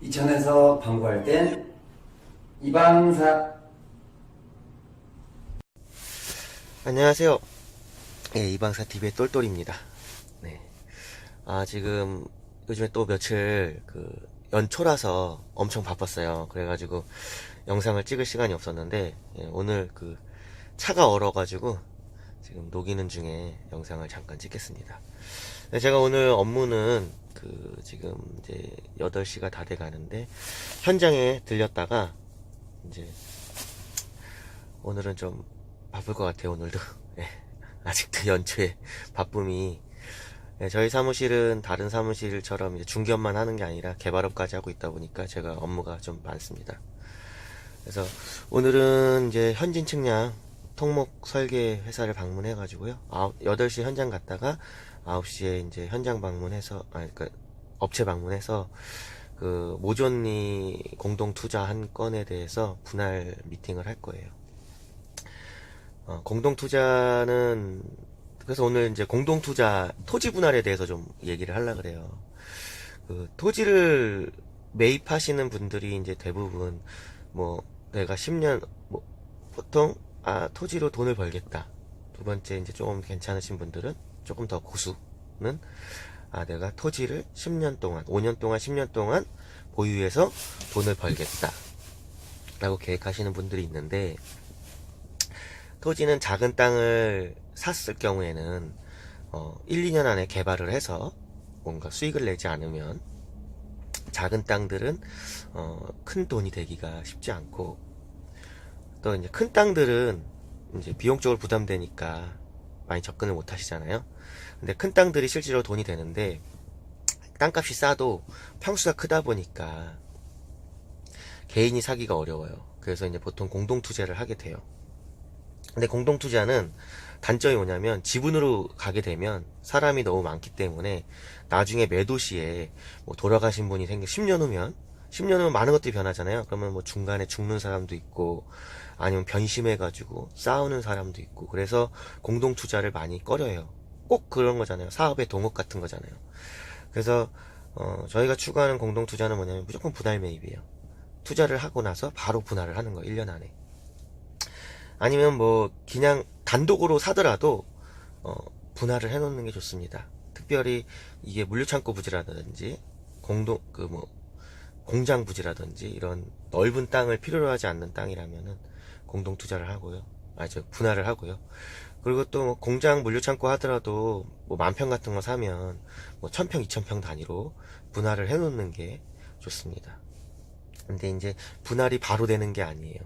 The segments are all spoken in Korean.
이천에서 방구할 땐 이방사. 안녕하세요. 예, 이방사 TV의 똘똘입니다. 네. 지금 요즘에 또 며칠 연초라서 엄청 바빴어요. 그래가지고 영상을 찍을 시간이 없었는데, 예, 오늘 차가 얼어가지고 지금 녹이는 중에 영상을 잠깐 찍겠습니다. 네, 제가 오늘 업무는 지금 이제 8시가 다 돼 가는데, 현장에 들렸다가 이제 오늘은 좀 바쁠 것 같아요. 오늘도. 예, 아직도 연초에 바쁨이. 예, 저희 사무실은 다른 사무실처럼 이제 중견만 하는 게 아니라 개발업까지 하고 있다 보니까 제가 업무가 좀 많습니다. 그래서 오늘은 이제 현진 측량 통목 설계 회사를 방문해 가지고요. 8시 현장 갔다가 9시에 이제 현장 방문해서, 업체 방문해서 모존리 공동 투자 한 건에 대해서 분할 미팅을 할 거예요. 공동 투자는, 그래서 오늘 이제 공동 투자 토지 분할에 대해서 좀 얘기를 하려고 그래요. 토지를 매입하시는 분들이 이제 대부분 내가 10년 보통 토지로 돈을 벌겠다. 두 번째 이제 조금 괜찮으신 분들은, 조금 더 고수는 내가 토지를 10년 동안, 5년 동안, 10년 동안 보유해서 돈을 벌겠다 라고 계획하시는 분들이 있는데, 토지는 작은 땅을 샀을 경우에는 1, 2년 안에 개발을 해서 뭔가 수익을 내지 않으면 작은 땅들은 큰 돈이 되기가 쉽지 않고, 또 이제 큰 땅들은 이제 비용적으로 부담되니까 많이 접근을 못 하시잖아요. 근데 큰 땅들이 실제로 돈이 되는데, 땅값이 싸도 평수가 크다 보니까 개인이 사기가 어려워요. 그래서 이제 보통 공동투자를 하게 돼요. 근데 공동투자는 단점이 뭐냐면, 지분으로 가게 되면 사람이 너무 많기 때문에 나중에 매도 시에 돌아가신 분이 10년 후면 많은 것들이 변하잖아요. 그러면 중간에 죽는 사람도 있고, 아니면 변심해가지고 싸우는 사람도 있고, 그래서 공동투자를 많이 꺼려해요. 꼭 그런 거잖아요. 사업의 동업 같은 거잖아요. 그래서 저희가 추구하는 공동투자는 뭐냐면 무조건 분할 매입이에요. 투자를 하고 나서 바로 분할을 하는 거예요. 1년 안에. 아니면 그냥 단독으로 사더라도 분할을 해놓는 게 좋습니다. 특별히 이게 물류창고 부지라든지 공장 부지라든지 이런 넓은 땅을 필요로 하지 않는 땅이라면은 공동 투자를 하고요. 분할을 하고요. 그리고 또 공장 물류창고 하더라도 10,000평 같은 거 사면 1,000평, 2,000평 단위로 분할을 해놓는 게 좋습니다. 근데 이제 분할이 바로 되는 게 아니에요.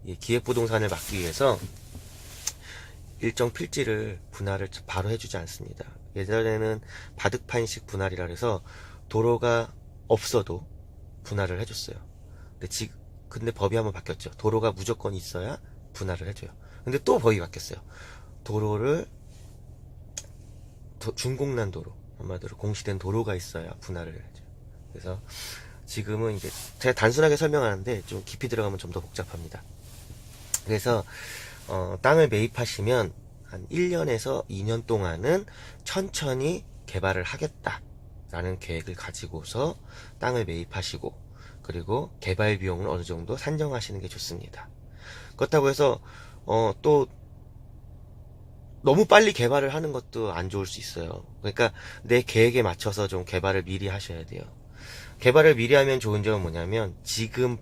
이 기획부동산을 막기 위해서 일정 필지를 분할을 바로 해주지 않습니다. 예전에는 바둑판식 분할이라 해서 도로가 없어도 분할을 해줬어요. 근데 법이 한번 바뀌었죠. 도로가 무조건 있어야 분할을 해줘요. 근데 또 법이 바뀌었어요. 도로를 준공난 도로, 한마디로 공시된 도로가 있어야 분할을 해줘요. 그래서 지금은 이제 제가 단순하게 설명하는데 좀 깊이 들어가면 좀 더 복잡합니다. 그래서 땅을 매입하시면 한 1년에서 2년 동안은 천천히 개발을 하겠다라는 계획을 가지고서 땅을 매입하시고, 그리고 개발 비용을 어느 정도 산정하시는 게 좋습니다. 그렇다고 해서 또 너무 빨리 개발을 하는 것도 안 좋을 수 있어요. 그러니까 내 계획에 맞춰서 좀 개발을 미리 하셔야 돼요. 개발을 미리 하면 좋은 점은 뭐냐면, 지금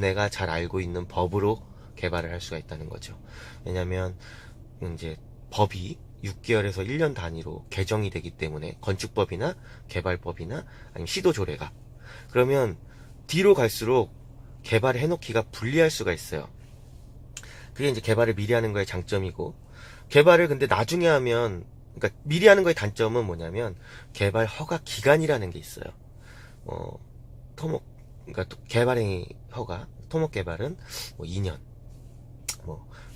내가 잘 알고 있는 법으로 개발을 할 수가 있다는 거죠. 왜냐면 이제 법이 6개월에서 1년 단위로 개정이 되기 때문에, 건축법이나 개발법이나 아니면 시도조례가, 그러면 뒤로 갈수록 개발을 해놓기가 불리할 수가 있어요. 그게 이제 개발을 미리 하는 거의 장점이고, 개발을 근데 나중에 하면, 그러니까 미리 하는 거의 단점은 뭐냐면, 개발 허가 기간이라는 게 있어요. 그러니까 개발행위 허가, 토목 개발은 2년,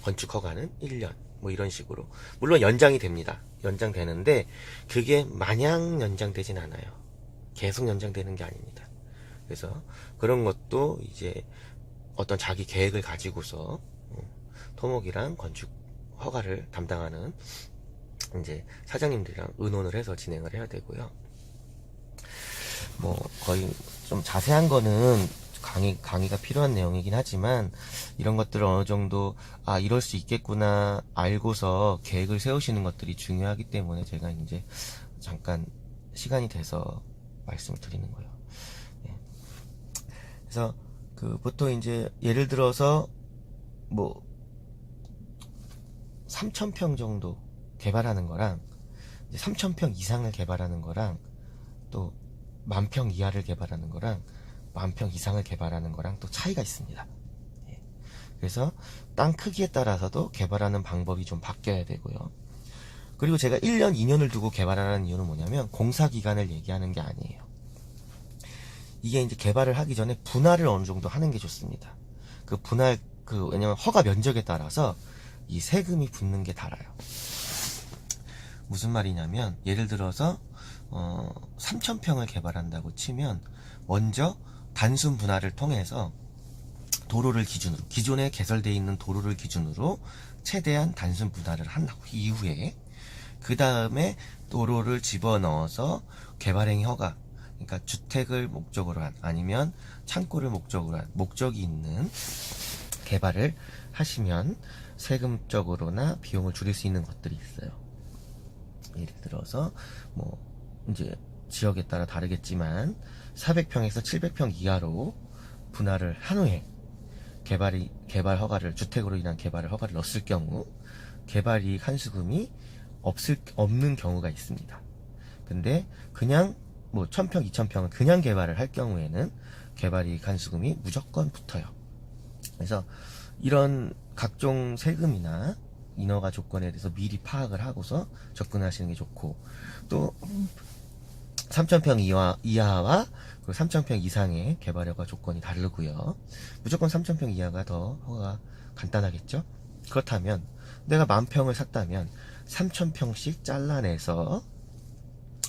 건축 허가는 1년, 이런 식으로. 물론 연장이 됩니다. 연장되는데, 그게 마냥 연장되진 않아요. 계속 연장되는 게 아닙니다. 그래서 그런 것도 이제 어떤 자기 계획을 가지고서 토목이랑 건축 허가를 담당하는 이제 사장님들이랑 의논을 해서 진행을 해야 되고요. 뭐 거의 좀 자세한 거는 강의가 필요한 내용이긴 하지만 이런 것들을 어느 정도 이럴 수 있겠구나 알고서 계획을 세우시는 것들이 중요하기 때문에 제가 이제 잠깐 시간이 돼서 말씀을 드리는 거예요. 예. 그래서 보통 이제 예를 들어서 뭐 3,000평 정도 개발하는 거랑 3,000평 이상을 개발하는 거랑 또 10,000평 이하를 개발하는 거랑 10,000평 이상을 개발하는 거랑 또 차이가 있습니다. 예. 그래서 땅 크기에 따라서도 개발하는 방법이 좀 바뀌어야 되고요. 그리고 제가 1년, 2년을 두고 개발하는 이유는 뭐냐면 공사 기간을 얘기하는 게 아니에요. 이게 이제 개발을 하기 전에 분할을 어느 정도 하는 게 좋습니다. 왜냐면 허가 면적에 따라서 이 세금이 붙는 게 달라요. 무슨 말이냐면 예를 들어서 3,000평을 개발한다고 치면 먼저 단순 분할을 통해서 도로를 기준으로 기존에 개설되어 있는 도로를 기준으로 최대한 단순 분할을 한 이후에 그 다음에 도로를 집어넣어서 개발행위 허가, 그러니까 주택을 목적으로 한 아니면 창고를 목적으로 한 목적이 있는 개발을 하시면 세금적으로나 비용을 줄일 수 있는 것들이 있어요. 예를 들어서 뭐 이제 지역에 따라 다르겠지만 400평에서 700평 이하로 분할을 한 후에 개발 허가를 주택으로 인한 개발 허가를 넣었을 경우 개발이익 환수금이 없는 경우가 있습니다. 근데 그냥 뭐 1,000평, 2,000평은 그냥 개발을 할 경우에는 개발이익 환수금이 무조건 붙어요. 그래서 이런 각종 세금이나 인허가 조건에 대해서 미리 파악을 하고서 접근하시는 게 좋고, 또 3,000평 이하와 3,000평 이상의 개발 허가 조건이 다르고요. 무조건 3,000평 이하가 더 허가가 간단하겠죠. 그렇다면 내가 10,000평을 샀다면 3,000평씩 잘라내서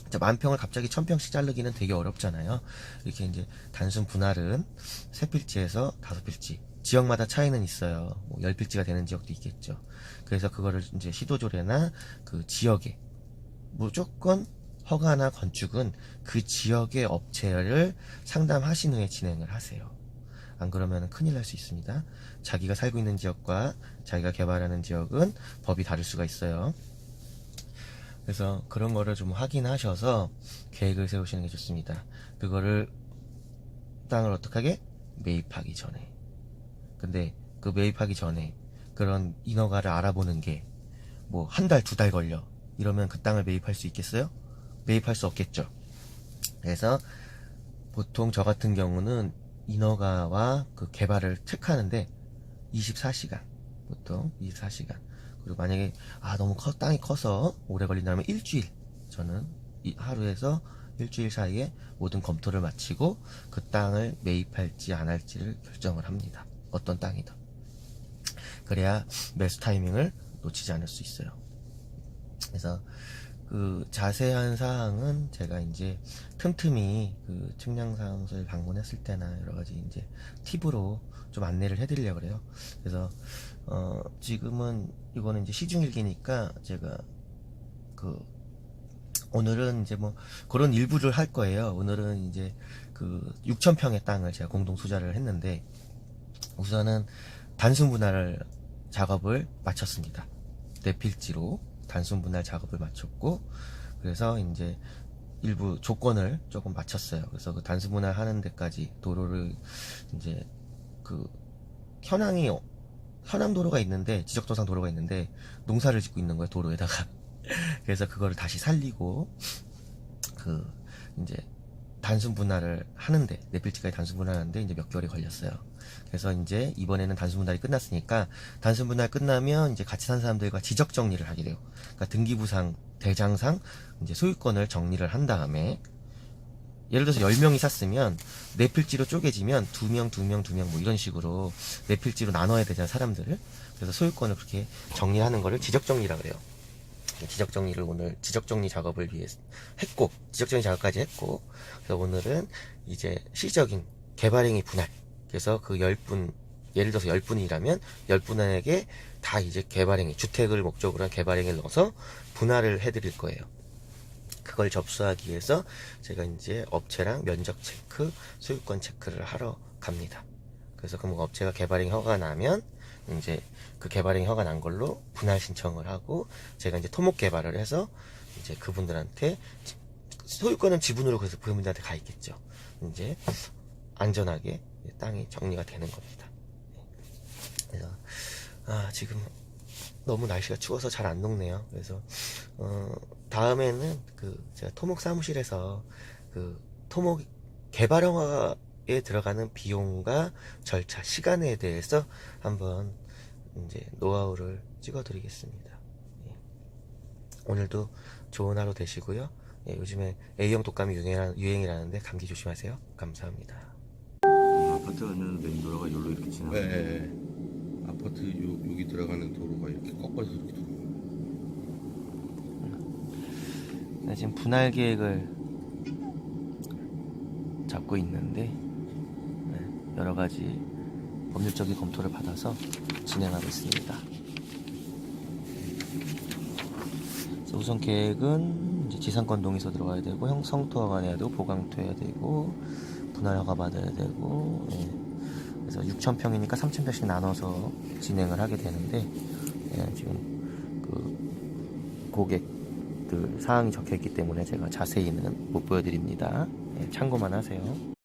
10,000평을 갑자기 1,000평씩 자르기는 되게 어렵잖아요. 이렇게 이제 단순 분할은 3필지에서 5필지, 지역마다 차이는 있어요. 뭐 10필지가 되는 지역도 있겠죠. 그래서 그거를 이제 시도조례나 그 지역에 무조건 허가나 건축은 그 지역의 업체를 상담하신 후에 진행을 하세요. 안 그러면 큰일 날 수 있습니다. 자기가 살고 있는 지역과 자기가 개발하는 지역은 법이 다를 수가 있어요. 그래서 그런 거를 좀 확인하셔서 계획을 세우시는 게 좋습니다. 그거를 땅을 어떻게 하게? 매입하기 전에. 근데 그 매입하기 전에 그런 인허가를 알아보는 게 뭐 한 달, 2달 걸려. 이러면 그 땅을 매입할 수 있겠어요? 매입할 수 없겠죠. 그래서 보통 저 같은 경우는 인허가와 그 개발을 체크하는데 24시간, 보통 24시간. 그리고 만약에 너무 땅이 커서 오래 걸린다면 일주일, 저는 하루에서 일주일 사이에 모든 검토를 마치고 그 땅을 매입할지 안 할지를 결정을 합니다. 어떤 땅이든. 그래야 매수 타이밍을 놓치지 않을 수 있어요. 그래서 그 자세한 사항은 제가 이제 틈틈이 그 측량사무소에 방문했을 때나 여러 가지 이제 팁으로 좀 안내를 해드리려고 그래요. 그래서 지금은 이거는 이제 시중일기니까 제가 오늘은 이제 뭐 그런 일부를 할 거예요. 오늘은 이제 그 6,000평의 땅을 제가 공동 투자를 했는데 우선은 단순 분할 작업을 마쳤습니다. 4필지로 단순 분할 작업을 마쳤고, 그래서 이제 일부 조건을 조금 맞췄어요. 그래서 그 단순 분할 하는 데까지 도로를 이제 그 현황 도로가 있는데, 지적도상 도로가 있는데 농사를 짓고 있는 거예요, 도로에다가. 그래서 그거를 다시 살리고 이제 단순 분할을 하는데 4필지까지 단순 분할하는데 이제 몇 개월이 걸렸어요. 그래서 이제 이번에는 단순 분할이 끝났으니까 단순 분할 끝나면 이제 같이 산 사람들과 지적 정리를 하게 돼요. 그러니까 등기부상, 대장상 이제 소유권을 정리를 한 다음에, 예를 들어서 10명이 샀으면 4필지로 쪼개지면 2명, 2명, 2명 뭐 이런 식으로 4필지로 나눠야 되잖아요, 사람들을. 그래서 소유권을 그렇게 정리하는 거를 지적 정리라고 그래요. 지적 정리를 오늘 지적 정리 작업을 위해 했고, 지적 정리 작업까지 했고, 그래서 오늘은 이제 시적인 개발행위 분할. 그래서 그 10분, 예를 들어서 10분이라면 10분에게 다 이제 개발행위, 주택을 목적으로 한 개발행위를 넣어서 분할을 해드릴 거예요. 그걸 접수하기 위해서 제가 이제 업체랑 면적 체크, 소유권 체크를 하러 갑니다. 그래서 그 업체가 개발행 허가가 나면 이제 그 개발행 허가 난 걸로 분할 신청을 하고 제가 이제 토목 개발을 해서 이제 그분들한테 소유권은 지분으로 그래서 그분들한테 가 있겠죠. 이제 안전하게 땅이 정리가 되는 겁니다. 그래서 지금 너무 날씨가 추워서 잘 안 녹네요. 그래서 다음에는 제가 토목 사무실에서 토목 개발허가에 들어가는 비용과 절차, 시간에 대해서 한번 이제 노하우를 찍어드리겠습니다. 오늘도 좋은 하루 되시고요. 요즘에 A형 독감이 유행이라는데 감기 조심하세요. 감사합니다. 아파트 가면 메인 도로가 여기로 이렇게 지나가요. 네. 아파트 여기 들어가는 도로가 이렇게 꺾어서 이렇게 들어가요. 지금 분할 계획을 잡고 있는데 여러 가지 법률적인 검토를 받아서 진행하고 있습니다. 그래서 우선 계획은 이제 지상권 동의서 들어가야 되고 성토허가 내야 되고 보강토 해야 되고 분할 허가 받아야 되고 그래서 6,000평이니까 3,000평씩 나눠서 진행을 하게 되는데 지금 고객들 사항이 적혀 있기 때문에 제가 자세히는 못 보여드립니다. 참고만 하세요.